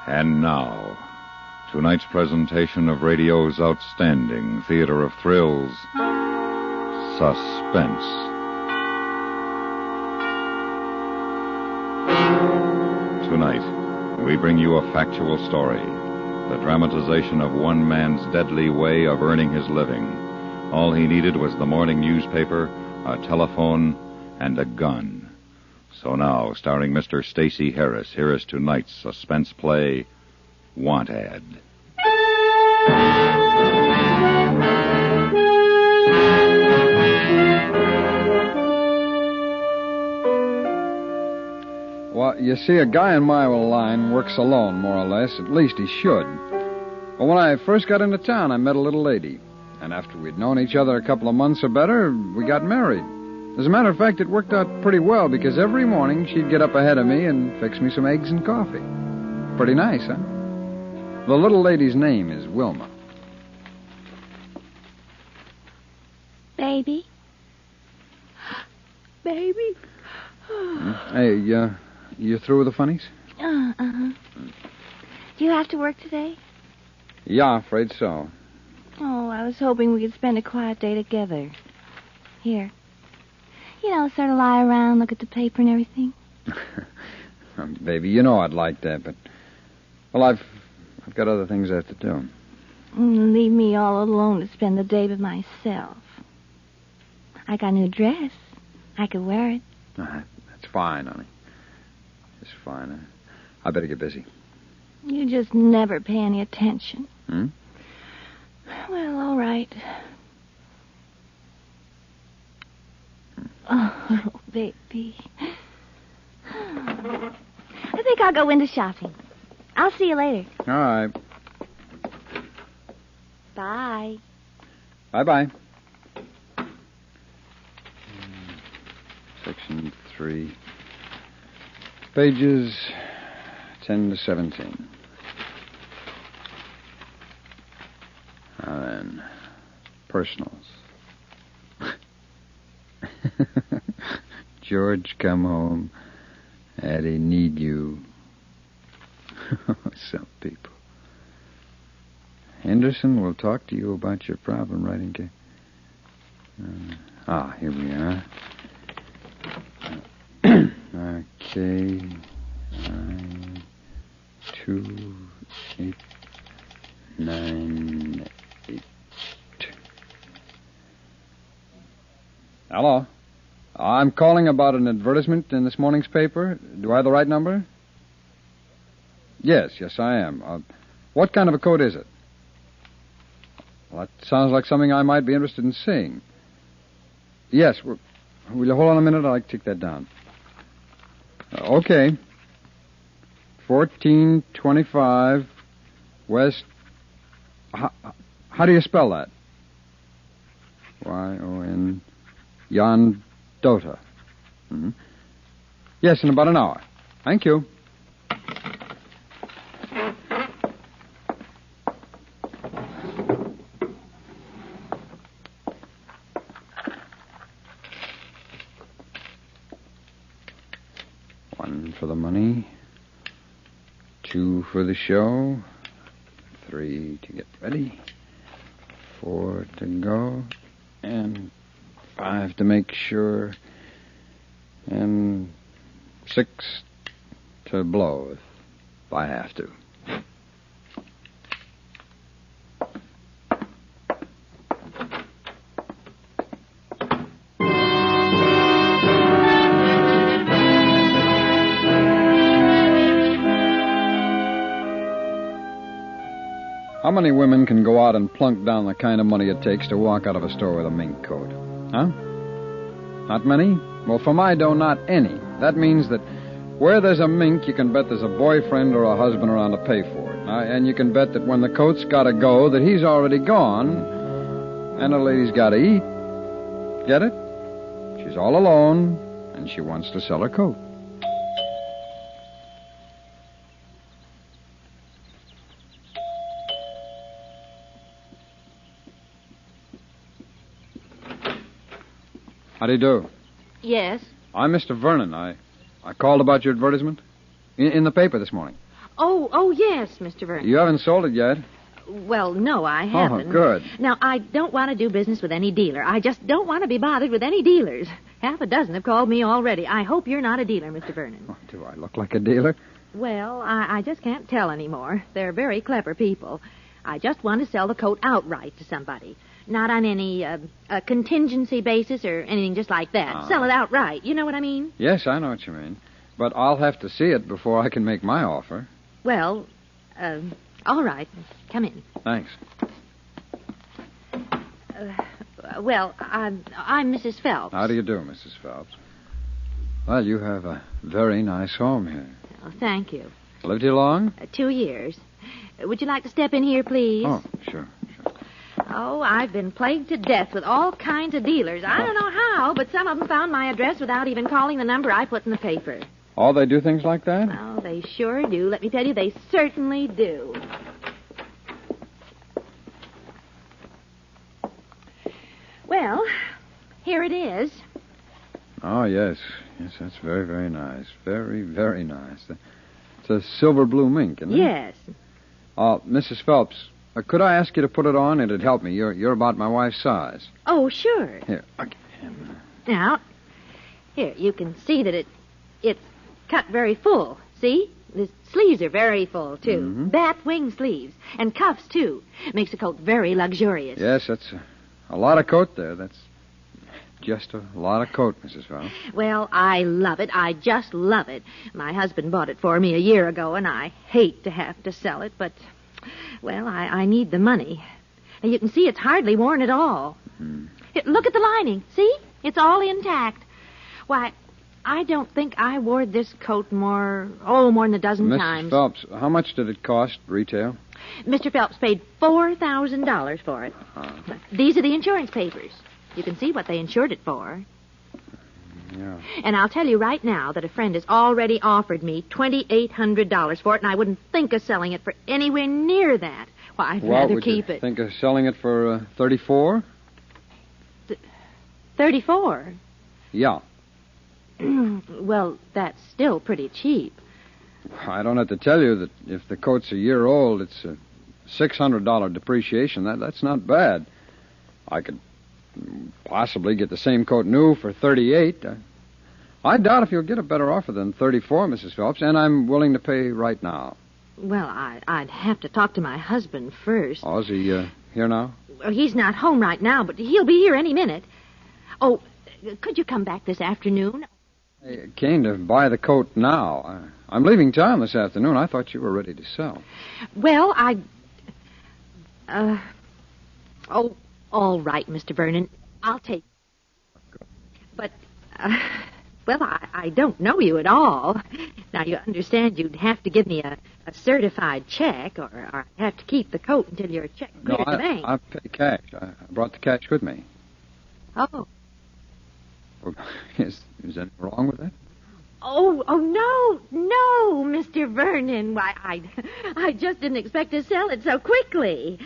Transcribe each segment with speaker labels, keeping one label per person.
Speaker 1: And now, tonight's presentation of radio's outstanding theater of thrills, Suspense. Tonight, we bring you a factual story, the dramatization of one man's deadly way of earning his living. All he needed was the morning newspaper, a telephone, and a gun. So now, starring Mr. Stacey Harris, here is tonight's suspense play, Want Ad.
Speaker 2: Well, you see, a guy in my line works alone, more or less. At least he should. But when I first got into town, I met a little lady. And after we'd known each other a couple of months or better, we got married. As a matter of fact, it worked out pretty well because every morning she'd get up ahead of me and fix me some eggs and coffee. Pretty nice, huh? The little lady's name is Wilma.
Speaker 3: Baby? Baby?
Speaker 2: Hey, you through with the funnies?
Speaker 3: Uh-huh. Do you have to work today?
Speaker 2: Yeah, afraid so.
Speaker 3: Oh, I was hoping we could spend a quiet day together. Here. You know, sort of lie around, look at the paper and everything.
Speaker 2: Baby, you know I'd like that, but... Well, I've got other things I have to do.
Speaker 3: Leave me all alone to spend the day by myself. I got a new dress. I could wear it.
Speaker 2: That's fine, honey. It's fine. I better get busy.
Speaker 3: You just never pay any attention.
Speaker 2: Hmm?
Speaker 3: Well, all right. Oh, baby. I think I'll go into shopping. I'll see you later.
Speaker 2: All right.
Speaker 3: Bye.
Speaker 2: Bye-bye. Section 3. Pages 10 to 17. Now then, personals. George, come home. Addie, need you. Some people. Henderson will talk to you about your problem right in case. Here we are. Okay. 2, 8, 9, 8. Hello. I'm calling about an advertisement in this morning's paper. Do I have the right number? Yes, I am. What kind of a coat is it? Well, that sounds like something I might be interested in seeing. Yes. Will you hold on a minute? I'd like to take that down. Okay. 1425 West... How do you spell that? Y-O-N... Yondota. Mm-hmm. Yes, in about an hour. Thank you. One for the money. 2 for the show. 3 to get ready. 4 to go. And 5 to make sure. And 6 to blow if I have to. How many women can go out and plunk down the kind of money it takes to walk out of a store with a mink coat? Huh? Not many? Well, for my dough, not any. That means that where there's a mink, you can bet there's a boyfriend or a husband around to pay for it. And you can bet that when the coat's got to go, that he's already gone, and the lady's got to eat. Get it? She's all alone, and she wants to sell her coat. How do you do?
Speaker 3: Yes.
Speaker 2: I'm Mr. Vernon. I called about your advertisement in the paper this morning.
Speaker 4: Oh, yes, Mr. Vernon.
Speaker 2: You haven't sold it yet?
Speaker 4: Well, no, I haven't.
Speaker 2: Oh, good.
Speaker 4: Now, I don't want to do business with any dealer. I just don't want to be bothered with any dealers. Half a dozen have called me already. I hope you're not a dealer, Mr. Vernon.
Speaker 2: Oh, do I look like a dealer?
Speaker 4: Well, I just can't tell anymore. They're very clever people. I just want to sell the coat outright to somebody. Not on any contingency basis or anything just like that. Sell it outright. You know what I mean?
Speaker 2: Yes, I know what you mean. But I'll have to see it before I can make my offer.
Speaker 4: Well, all right. Come in.
Speaker 2: Thanks.
Speaker 4: Well, I'm Mrs. Phelps.
Speaker 2: How do you do, Mrs. Phelps? Well, you have a very nice home here.
Speaker 4: Oh, thank you.
Speaker 2: Lived here long?
Speaker 4: 2 years. Would you like to step in here, please?
Speaker 2: Oh, sure.
Speaker 4: Oh, I've been plagued to death with all kinds of dealers. I don't know how, but some of them found my address without even calling the number I put in the paper.
Speaker 2: Oh, they do things like that?
Speaker 4: Oh, they sure do. Let me tell you, they certainly do. Well, here it is.
Speaker 2: Oh, yes. Yes, that's very, very nice. Very, very nice. It's a silver blue mink, isn't it?
Speaker 4: Yes.
Speaker 2: Mrs. Phelps, could I ask you to put it on? It'd help me. You're about my wife's size.
Speaker 4: Oh, sure.
Speaker 2: Here.
Speaker 4: Now, here, you can see that it's cut very full. See? The sleeves are very full, too.
Speaker 2: Mm-hmm.
Speaker 4: Bat wing sleeves. And cuffs, too. Makes the coat very luxurious.
Speaker 2: Yes, that's a lot of coat there. That's just a lot of coat, Mrs. Phelps.
Speaker 4: Well, I love it. I just love it. My husband bought it for me a year ago, and I hate to have to sell it, but, well, I need the money. And you can see it's hardly worn at all.
Speaker 2: Mm-hmm.
Speaker 4: Look at the lining. See? It's all intact. Why, I don't think I wore this coat more than a dozen times.
Speaker 2: Mrs. Phelps, how much did it cost retail?
Speaker 4: Mr. Phelps paid $4,000 for it. These are the insurance papers. You can see what they insured it for.
Speaker 2: Yeah.
Speaker 4: And I'll tell you right now that a friend has already offered me $2,800 for it, and I wouldn't think of selling it for anywhere near that. Well, I'd rather keep it.
Speaker 2: Think of selling it for $34?
Speaker 4: 34?
Speaker 2: Yeah.
Speaker 4: Well, that's still pretty cheap.
Speaker 2: I don't have to tell you that if the coat's a year old, it's a $600 depreciation. That's not bad. I could possibly get the same coat new for $38. I doubt if you'll get a better offer than $34, Mrs. Phelps, and I'm willing to pay right now.
Speaker 4: Well, I'd have to talk to my husband first.
Speaker 2: Oh, is he here now?
Speaker 4: Well, he's not home right now, but he'll be here any minute. Oh, could you come back this afternoon?
Speaker 2: I came to buy the coat now. I'm leaving town this afternoon. I thought you were ready to sell.
Speaker 4: Well, all right, Mr. Vernon. I'll take it. But, well, I don't know you at all. Now, you understand you'd have to give me a certified check, or I'd have to keep the coat until your check clears the bank.
Speaker 2: I pay cash. I brought the cash with me.
Speaker 4: Oh.
Speaker 2: Is anything wrong with that?
Speaker 4: Oh, no, Mr. Vernon. Why, I just didn't expect to sell it so quickly.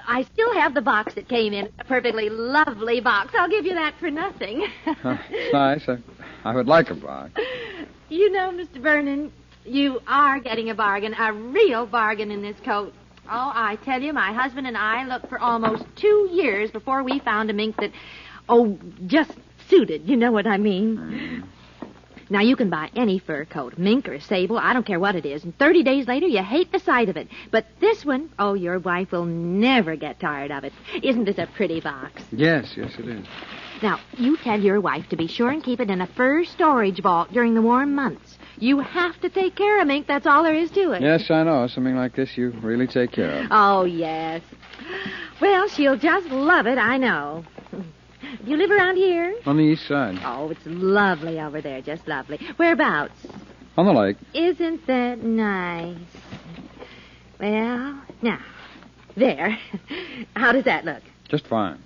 Speaker 4: I still have the box that came in. A perfectly lovely box. I'll give you that for nothing.
Speaker 2: It's nice. I would like a box.
Speaker 4: You know, Mr. Vernon, you are getting a bargain, a real bargain in this coat. Oh, I tell you, my husband and I looked for almost 2 years before we found a mink that, just suited. You know what I mean?
Speaker 2: Mm.
Speaker 4: Now, you can buy any fur coat, mink or sable, I don't care what it is, and 30 days later, you hate the sight of it. But this one, your wife will never get tired of it. Isn't this a pretty box?
Speaker 2: Yes, it is.
Speaker 4: Now, you tell your wife to be sure and keep it in a fur storage vault during the warm months. You have to take care of mink, that's all there is to it.
Speaker 2: Yes, I know. Something like this you really take care of.
Speaker 4: Oh, yes. Well, she'll just love it, I know. Do you live around here?
Speaker 2: On the east side.
Speaker 4: Oh, it's lovely over there, just lovely. Whereabouts?
Speaker 2: On the lake.
Speaker 4: Isn't that nice? Well, now, there. How does that look?
Speaker 2: Just fine.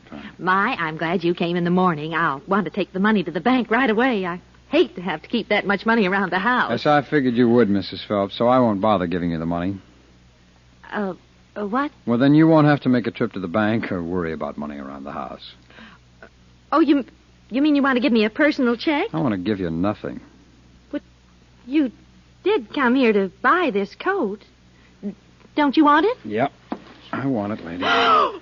Speaker 4: I'm glad you came in the morning. I'll want to take the money to the bank right away. I hate to have to keep that much money around the house.
Speaker 2: Yes, I figured you would, Mrs. Phelps, so I won't bother giving you the money.
Speaker 4: What?
Speaker 2: Well, then you won't have to make a trip to the bank or worry about money around the house.
Speaker 4: Oh, you mean you want to give me a personal check?
Speaker 2: I want to give you nothing.
Speaker 4: What? You did come here to buy this coat. Don't you want it?
Speaker 2: Yep. I want it, lady.
Speaker 4: Oh,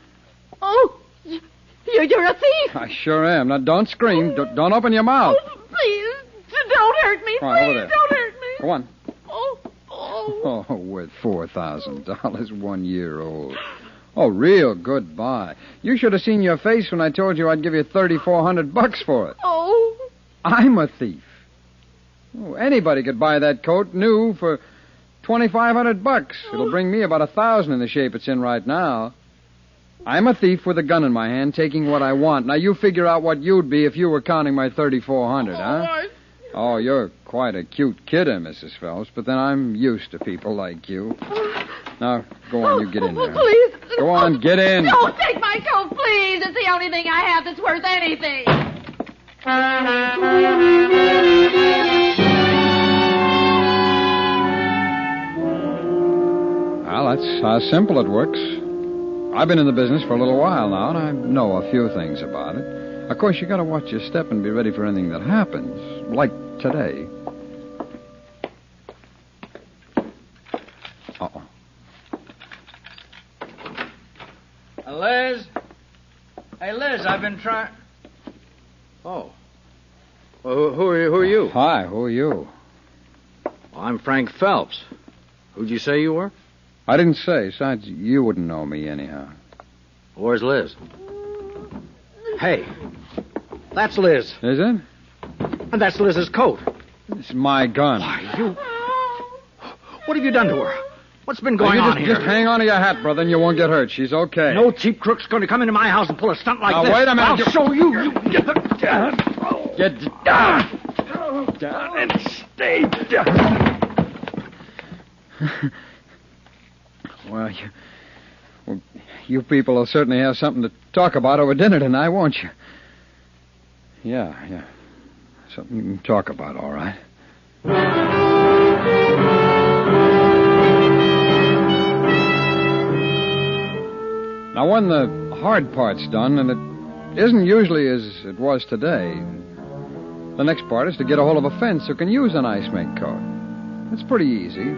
Speaker 4: you're a thief.
Speaker 2: I sure am. Now, don't scream. Don't open your mouth.
Speaker 4: Oh, please, don't hurt me.
Speaker 2: Come on, over
Speaker 4: Please,
Speaker 2: there.
Speaker 4: don't hurt me.
Speaker 2: Go on.
Speaker 4: Oh.
Speaker 2: Oh, worth $4,000, 1 year old. Oh, real good buy. You should have seen your face when I told you I'd give you $3,400 for it.
Speaker 4: Oh.
Speaker 2: I'm a thief. Oh, anybody could buy that coat new for $2,500. It'll bring me about $1,000 in the shape it's in right now. I'm a thief with a gun in my hand, taking what I want. Now you figure out what you'd be if you were counting my $3,400, huh? Oh, you're quite a cute kidder, Mrs. Phelps, but then I'm used to people like you. Now, go on, you get in there.
Speaker 4: Please.
Speaker 2: Go on, get in.
Speaker 4: Don't take my coat, please. It's the only thing I have that's worth anything.
Speaker 2: Well, that's how simple it works. I've been in the business for a little while now, and I know a few things about it. Of course, you got to watch your step and be ready for anything that happens, like today. Uh-oh.
Speaker 5: Liz? Hey, Liz, I've been trying... Oh. Well, who are you?
Speaker 2: Hi, who are you?
Speaker 5: Well, I'm Frank Phelps. Who'd you say you were?
Speaker 2: I didn't say. Besides, you wouldn't know me anyhow.
Speaker 5: Where's Liz? Hey, that's Liz.
Speaker 2: Is it?
Speaker 5: And that's Liz's coat.
Speaker 2: It's my gun.
Speaker 5: Why, you... What have you done to her? What's been going on here?
Speaker 2: Just hang on to your hat, brother, and you won't get hurt. She's okay.
Speaker 5: No cheap crook's going to come into my house and pull a stunt like
Speaker 2: now,
Speaker 5: this.
Speaker 2: Wait a minute.
Speaker 5: I'll show you. You get down.
Speaker 2: Get down.
Speaker 5: Down and stay down.
Speaker 2: Well, you people will certainly have something to talk about over dinner tonight, won't you? Yeah. Something you can talk about, all right. Now, when the hard part's done, and it isn't usually as it was today, the next part is to get a hold of a fence who can use an ice mink coat. It's pretty easy.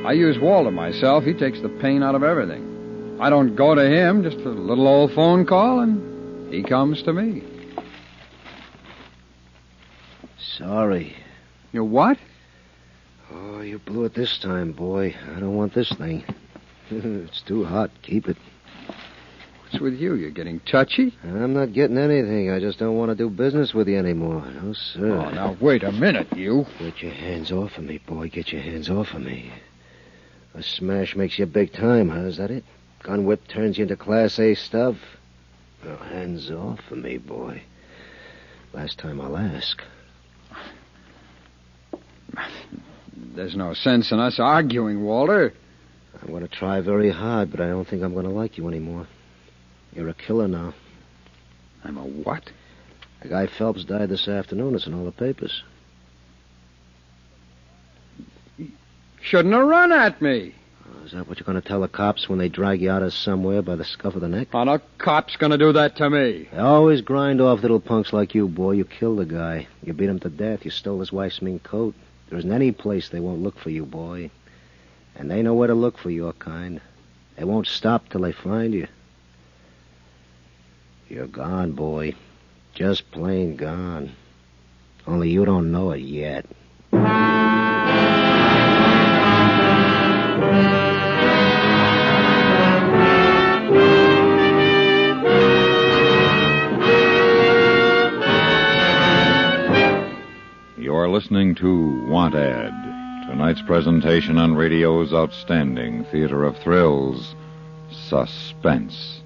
Speaker 2: I use Walter myself. He takes the pain out of everything. I don't go to him, just a little old phone call, and he comes to me.
Speaker 6: Sorry.
Speaker 2: You what?
Speaker 6: Oh, you blew it this time, boy. I don't want this thing. It's too hot. Keep it.
Speaker 2: What's with you? You're getting touchy?
Speaker 6: I'm not getting anything. I just don't want to do business with you anymore. No, sir.
Speaker 2: Oh, now, wait a minute, you.
Speaker 6: Get your hands off of me, boy. Get your hands off of me. A smash makes you big time, huh? Is that it? Gun whip turns you into Class A stuff? Well, hands off of me, boy. Last time I'll ask.
Speaker 2: There's no sense in us arguing, Walter.
Speaker 6: I'm going to try very hard, but I don't think I'm going to like you anymore. You're a killer now.
Speaker 2: I'm a what?
Speaker 6: The guy Phelps died this afternoon. It's in all the papers.
Speaker 2: Shouldn't have run at me.
Speaker 6: Oh, is that what you're going to tell the cops when they drag you out of somewhere by the scuff of the neck?
Speaker 2: Oh, no cop's going to do that to me.
Speaker 6: They always grind off little punks like you, boy. You killed the guy. You beat him to death. You stole his wife's mink coat. There isn't any place they won't look for you, boy. And they know where to look for your kind. They won't stop till they find you. You're gone, boy. Just plain gone. Only you don't know it yet.
Speaker 1: You're listening to Want Ad, tonight's presentation on radio's outstanding theater of thrills, Suspense.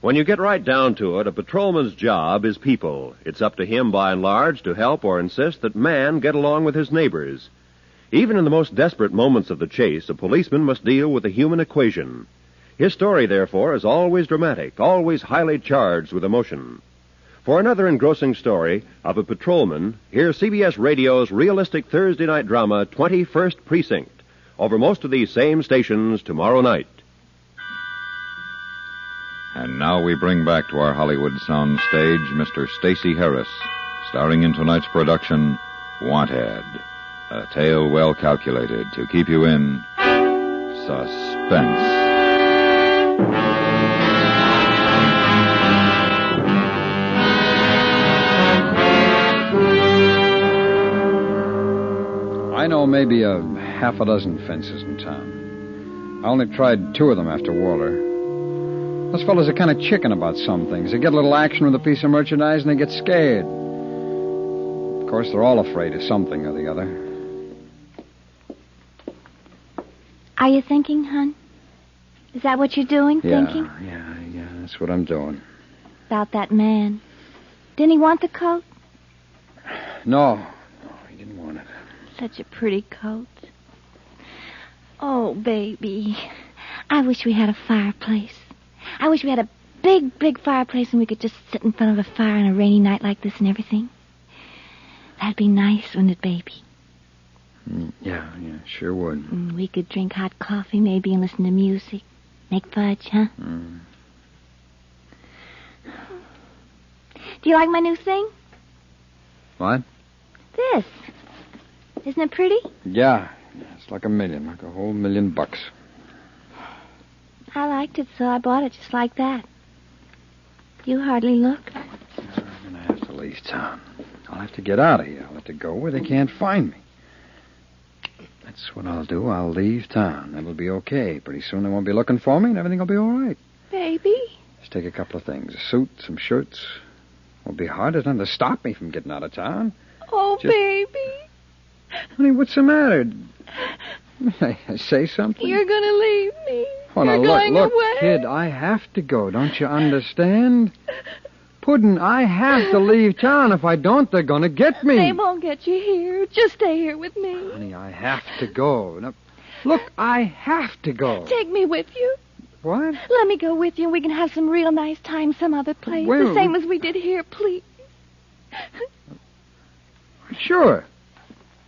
Speaker 7: When you get right down to it, a patrolman's job is people. It's up to him, by and large, to help or insist that man get along with his neighbors. Even in the most desperate moments of the chase, a policeman must deal with the human equation. His story, therefore, is always dramatic, always highly charged with emotion. For another engrossing story of a patrolman, here's CBS Radio's realistic Thursday night drama, 21st Precinct, over most of these same stations tomorrow night.
Speaker 1: And now we bring back to our Hollywood sound stage Mr. Stacey Harris, starring in tonight's production, Wanted, a tale well calculated to keep you in suspense.
Speaker 2: I know maybe a half a dozen fences in town. I only tried 2 of them after Walter. Those fellas are kind of chicken about some things. They get a little action with a piece of merchandise and they get scared. Of course, they're all afraid of something or the other.
Speaker 3: Are you thinking, hon? Is that what you're doing, thinking?
Speaker 2: Yeah, that's what I'm doing.
Speaker 3: About that man. Didn't he want the coat?
Speaker 2: No, he didn't want it.
Speaker 3: Such a pretty coat. Oh, baby. I wish we had a fireplace. I wish we had a big, big fireplace and we could just sit in front of a fire on a rainy night like this and everything. That'd be nice, wouldn't it, baby?
Speaker 2: Yeah, sure would.
Speaker 3: We could drink hot coffee maybe and listen to music. Make fudge, huh? Do you like my new thing?
Speaker 2: What?
Speaker 3: This. Isn't it pretty?
Speaker 2: Yeah, it's like a whole $1,000,000.
Speaker 3: I liked it, so I bought it just like that. You hardly look.
Speaker 2: I'm going to have to leave town. I'll have to get out of here. I'll have to go where they can't find me. That's what I'll do. I'll leave town. That'll be okay. Pretty soon they won't be looking for me and everything will be all right.
Speaker 3: Baby?
Speaker 2: Just take a couple of things. A suit, some shirts. Won't be hard. There's nothing to stop me from getting out of town.
Speaker 3: Oh, baby.
Speaker 2: Honey, what's the matter? I say something?
Speaker 3: You're going to leave me.
Speaker 2: Oh,
Speaker 3: You're
Speaker 2: now,
Speaker 3: going
Speaker 2: look,
Speaker 3: away.
Speaker 2: kid, I have to go. Don't you understand? Puddin', I have to leave town. If I don't, they're going to get me.
Speaker 3: They won't get you here. Just stay here with me.
Speaker 2: Honey, I have to go. Now, look, I have to go.
Speaker 3: Take me with you.
Speaker 2: What?
Speaker 3: Let me go with you and we can have some real nice time some other place.
Speaker 2: Wait,
Speaker 3: the same as we did here, please.
Speaker 2: Sure.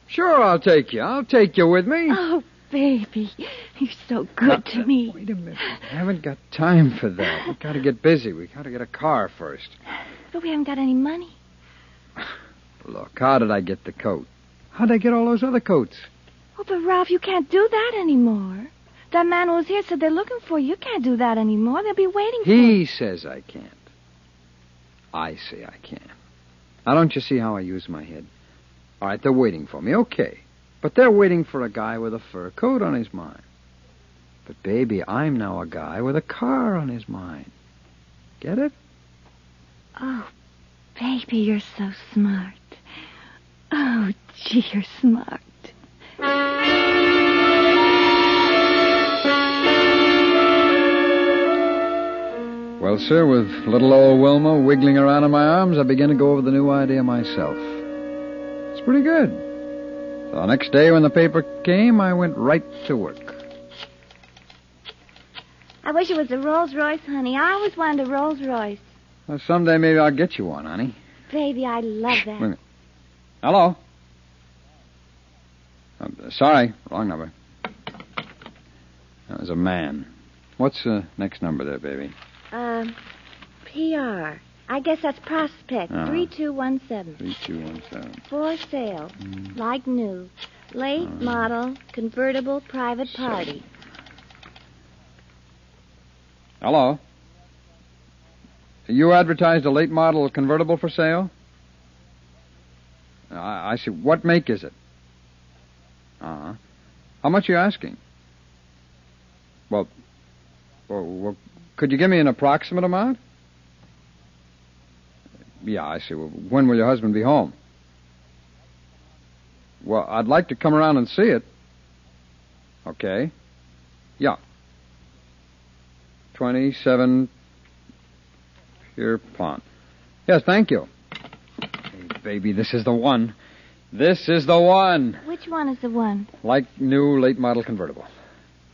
Speaker 2: Sure, I'll take you. I'll take you with me.
Speaker 3: Oh, baby. You're so good to me.
Speaker 2: Wait a minute. I haven't got time for that. We've got to get busy. We've got to get a car first.
Speaker 3: But we haven't got any money.
Speaker 2: Look, how did I get the coat? How'd I get all those other coats?
Speaker 3: Oh, but Ralph, you can't do that anymore. That man who was here said they're looking for you. You can't do that anymore. They'll be waiting for you.
Speaker 2: He says I can't. I say I can. Now, don't you see how I use my head? All right, they're waiting for me. Okay. But they're waiting for a guy with a fur coat on his mind. But, baby, I'm now a guy with a car on his mind. Get it?
Speaker 3: Oh, baby, you're so smart. Oh, gee, you're smart.
Speaker 2: Well, sir, with little old Wilma wiggling around in my arms, I began to go over the new idea myself. It's pretty good. So the next day when the paper came, I went right to work.
Speaker 3: I wish it was a Rolls Royce, honey. I always wanted a Rolls Royce.
Speaker 2: Well, someday maybe I'll get you one, honey.
Speaker 3: Baby, I love that.
Speaker 2: Wait a minute. Hello? Sorry, wrong number. That was a man. What's the next number there, baby?
Speaker 3: PR. I guess that's Prospect. 3217.
Speaker 2: 3217.
Speaker 3: For sale. Like new. Late model, convertible, private party.
Speaker 2: Hello? You advertised a late model convertible for sale? I see. What make is it? Uh-huh. How much are you asking? Well, could you give me an approximate amount? Yeah, I see. Well, when will your husband be home? Well, I'd like to come around and see it. Okay. Yeah. 27 Pierpont. Yes, thank you. Hey, baby, this is the one. This is the one.
Speaker 3: Which one is the one?
Speaker 2: Like new late model convertible.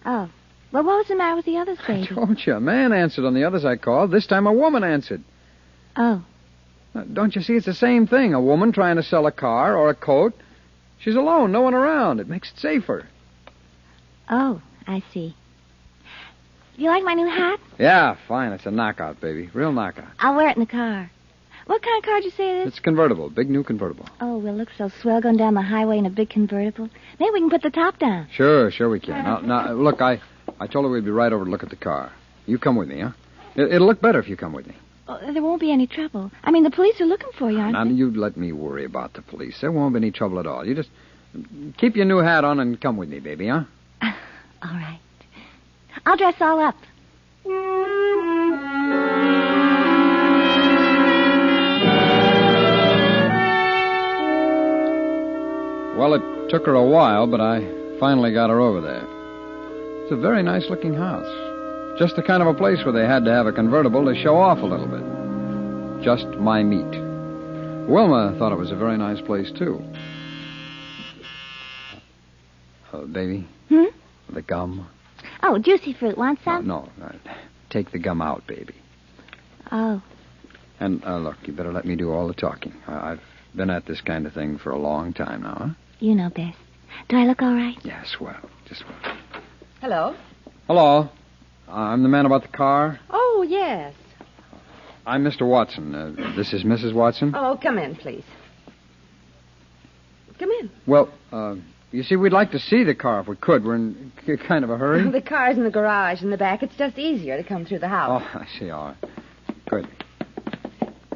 Speaker 3: Oh. Well, what was the matter with the others, baby?
Speaker 2: I told you, a man answered on the others I called. This time a woman answered.
Speaker 3: Oh.
Speaker 2: Don't you see, it's the same thing. A woman trying to sell a car or a coat. She's alone, no one around. It makes it safer.
Speaker 3: Oh, I see. You like my new hat?
Speaker 2: Yeah, fine. It's a knockout, baby. Real knockout.
Speaker 3: I'll wear it in the car. What kind of car did you say it is?
Speaker 2: It's convertible. Big new convertible.
Speaker 3: Oh, we'll look so swell going down the highway in a big convertible. Maybe we can put the top down.
Speaker 2: Sure we can. Now, look, I told her we'd be right over to look at the car. You come with me, huh? It'll look better if you come with me.
Speaker 3: Oh, there won't be any trouble. I mean, the police are looking for you, aren't
Speaker 2: Now,
Speaker 3: they?
Speaker 2: you let me worry about the police. There won't be any trouble at all. You just keep your new hat on and come with me, baby, huh?
Speaker 3: All right. I'll dress all up.
Speaker 2: Well, it took her a while, but I finally got her over there. It's a very nice-looking house. Just the kind of a place where they had to have a convertible to show off a little bit. Just my meat. Wilma thought it was a very nice place, too. Baby? The gum?
Speaker 3: Oh, juicy fruit. Want some?
Speaker 2: No. Take the gum out, baby.
Speaker 3: Oh.
Speaker 2: And, look, you better let me do all the talking. I've been at this kind of thing for a long time now, huh?
Speaker 3: You know best. Do I look all right?
Speaker 2: Yeah, swell. Just swell.
Speaker 8: Hello?
Speaker 2: Hello. I'm the man about the car.
Speaker 8: Oh, yes.
Speaker 2: I'm Mr. Watson. This is Mrs. Watson?
Speaker 8: Oh, come in, please. Come in.
Speaker 2: Well, you see, we'd like to see the car if we could. We're in kind of a hurry.
Speaker 8: The car's in the garage in the back. It's just easier to come through the house.
Speaker 2: Oh, I see. All right. Good.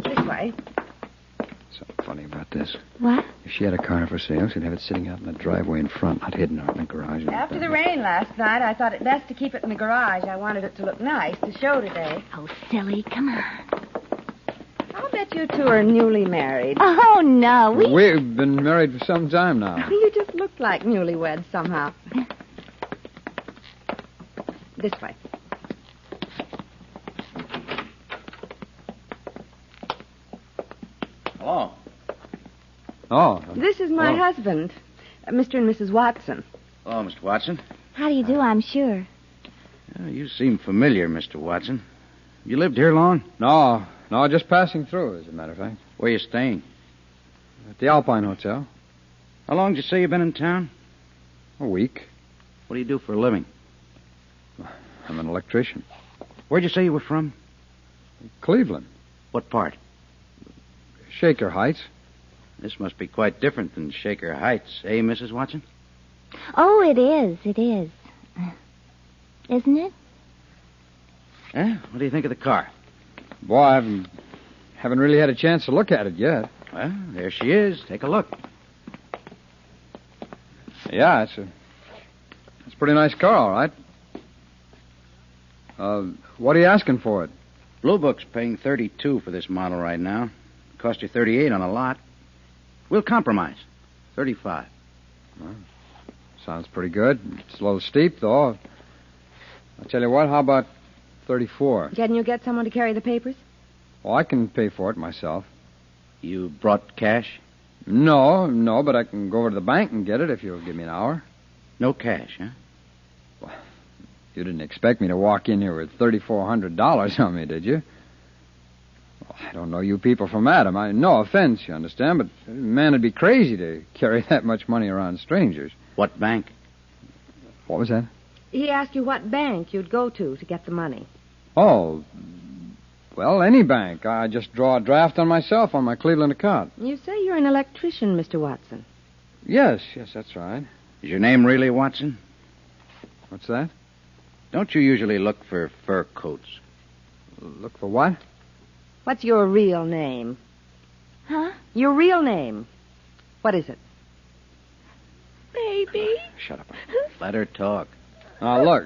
Speaker 8: This way.
Speaker 2: Something funny about this.
Speaker 3: What?
Speaker 2: If she had a car for sale, she'd have it sitting out in the driveway in front, not hidden out in the garage.
Speaker 8: After the rain last night, I thought it best to keep it in the garage. I wanted it to look nice to show today.
Speaker 3: Oh, silly. Come on.
Speaker 8: I'll bet you two are newly married.
Speaker 3: Oh, no.
Speaker 2: We've been married for some time now.
Speaker 8: You just look like newlyweds somehow. This way.
Speaker 5: Hello.
Speaker 2: Oh.
Speaker 8: This is my husband, Mr. and Mrs. Watson.
Speaker 9: Hello, Mr. Watson.
Speaker 3: How do you do, I'm sure.
Speaker 9: You seem familiar, Mr. Watson. You lived here long?
Speaker 2: No, just passing through, as a matter of fact.
Speaker 9: Where you staying?
Speaker 2: At the Alpine Hotel.
Speaker 9: How long did you say you've been in town?
Speaker 2: A week.
Speaker 9: What do you do for a living?
Speaker 2: I'm an electrician.
Speaker 9: Where'd you say you were from?
Speaker 2: Cleveland.
Speaker 9: What part?
Speaker 2: Shaker Heights.
Speaker 9: This must be quite different than Shaker Heights, eh, Mrs. Watson?
Speaker 3: Oh, it is. It is. Isn't it?
Speaker 9: Eh? What do you think of the car?
Speaker 2: Boy, I haven't really had a chance to look at it yet.
Speaker 9: Well, there she is. Take a look.
Speaker 2: Yeah, it's a pretty nice car, all right. What are you asking for it?
Speaker 9: Blue Book's paying $32 for this model right now. Cost you $38 on a lot. We'll compromise. $35.
Speaker 2: Well, sounds pretty good. It's a little steep, though. I'll tell you what, how about $34?
Speaker 8: Can you get someone to carry the papers?
Speaker 2: Well, I can pay for it myself.
Speaker 9: You brought cash?
Speaker 2: No, but I can go over to the bank and get it if you'll give me an hour.
Speaker 9: No cash, huh?
Speaker 2: Well, you didn't expect me to walk in here with $3,400 on me, did you? Well, I don't know you people from Adam. No offense, you understand, but a man would be crazy to carry that much money around strangers.
Speaker 9: What bank?
Speaker 2: What was that?
Speaker 8: He asked you what bank you'd go to get the money.
Speaker 2: Oh, well, any bank. I just draw a draft on myself on my Cleveland account.
Speaker 8: You say you're an electrician, Mr. Watson.
Speaker 2: Yes, that's right.
Speaker 9: Is your name really Watson?
Speaker 2: What's that?
Speaker 9: Don't you usually look for fur coats?
Speaker 2: Look for what?
Speaker 8: What's your real name?
Speaker 3: Huh?
Speaker 8: Your real name. What is it?
Speaker 3: Baby.
Speaker 2: Shut up.
Speaker 9: Let her talk.
Speaker 2: Now, look,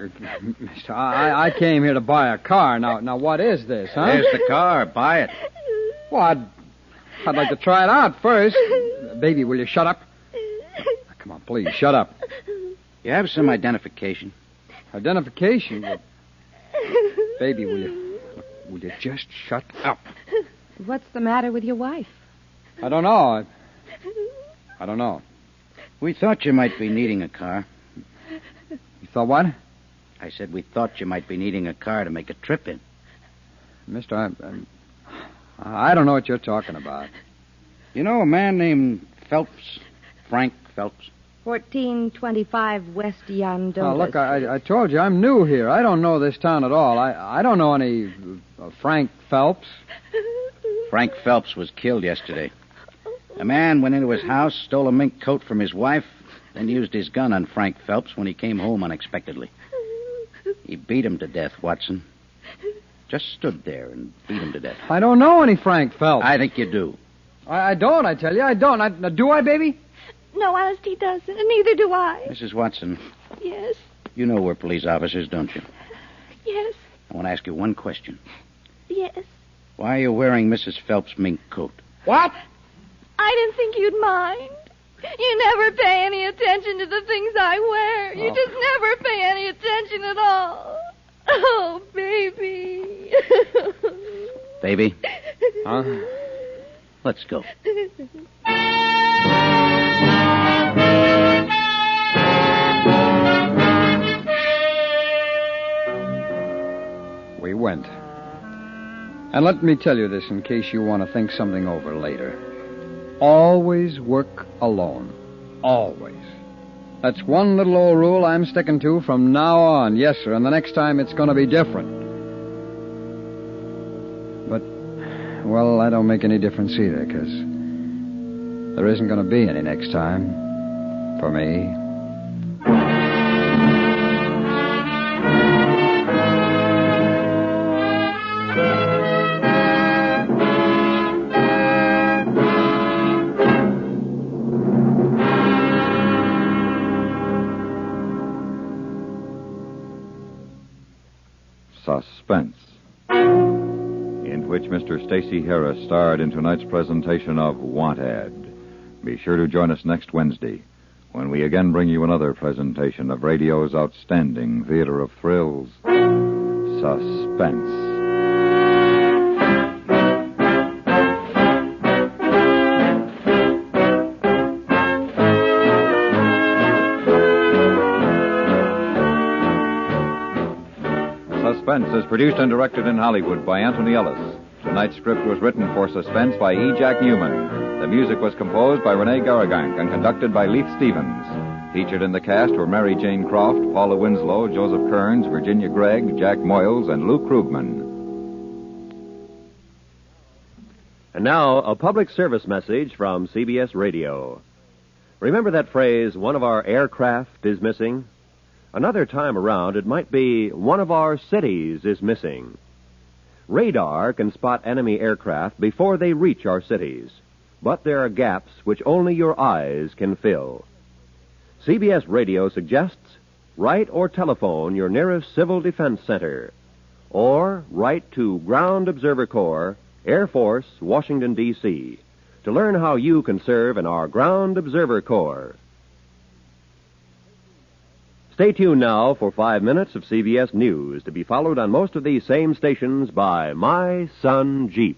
Speaker 2: mister, I came here to buy a car. Now, what is this, huh?
Speaker 9: There's the car. Buy it.
Speaker 2: Well, I'd like to try it out first. Baby, will you shut up? Now, come on, please, shut up.
Speaker 9: You have some identification.
Speaker 2: Identification? Well, baby, will you just shut up?
Speaker 8: What's the matter with your wife?
Speaker 2: I don't know. I don't know.
Speaker 9: We thought you might be needing a car.
Speaker 2: You thought what?
Speaker 9: I said we thought you might be needing a car to make a trip in.
Speaker 2: Mister, I don't know what you're talking about.
Speaker 9: You know a man named Phelps? Frank Phelps?
Speaker 8: 1425 West Yandotas.
Speaker 2: Now, look, I told you, I'm new here. I don't know this town at all. I don't know any Frank Phelps.
Speaker 9: Frank Phelps was killed yesterday. A man went into his house, stole a mink coat from his wife, then used his gun on Frank Phelps when he came home unexpectedly. He beat him to death, Watson. Just stood there and beat him to death.
Speaker 2: I don't know any Frank Phelps.
Speaker 9: I think you do.
Speaker 2: I don't, I tell you. I don't. Do I, baby?
Speaker 3: No, honest, he doesn't, and neither do I.
Speaker 9: Mrs. Watson.
Speaker 3: Yes.
Speaker 9: You know we're police officers, don't you?
Speaker 3: Yes.
Speaker 9: I want to ask you one question.
Speaker 3: Yes.
Speaker 9: Why are you wearing Mrs. Phelps' mink coat?
Speaker 2: What?
Speaker 3: I didn't think you'd mind. You never pay any attention to the things I wear. You just never pay any attention at all. Oh, baby.
Speaker 9: Baby?
Speaker 2: Huh?
Speaker 9: Let's go.
Speaker 2: We went. And let me tell you this in case you want to think something over later. Always work alone. Always. That's one little old rule I'm sticking to from now on. Yes, sir, and the next time it's going to be different. But, well, that don't make any difference either, because there isn't going to be any next time. For me.
Speaker 1: Suspense, in which Mr. Stacey Harris starred in tonight's presentation of Want Ad. Be sure to join us next Wednesday when we again bring you another presentation of radio's outstanding theater of thrills, Suspense. Suspense is produced and directed in Hollywood by Anthony Ellis. Tonight's script was written for Suspense by E. Jack Newman. The music was composed by Rene Garrigank and conducted by Leith Stevens. Featured in the cast were Mary Jane Croft, Paula Winslow, Joseph Kearns, Virginia Gregg, Jack Moyles, and Lou Krugman.
Speaker 7: And now, a public service message from CBS Radio. Remember that phrase, one of our aircraft is missing? Another time around, it might be, one of our cities is missing. Radar can spot enemy aircraft before they reach our cities, but there are gaps which only your eyes can fill. CBS Radio suggests write or telephone your nearest Civil Defense Center, or write to Ground Observer Corps, Air Force, Washington, D.C., to learn how you can serve in our Ground Observer Corps. Stay tuned now for 5 minutes of CBS News, to be followed on most of these same stations by My Son Jeep.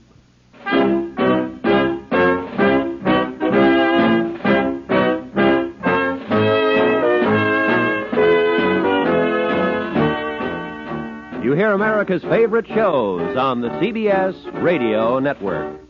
Speaker 7: You hear America's favorite shows on the CBS Radio Network.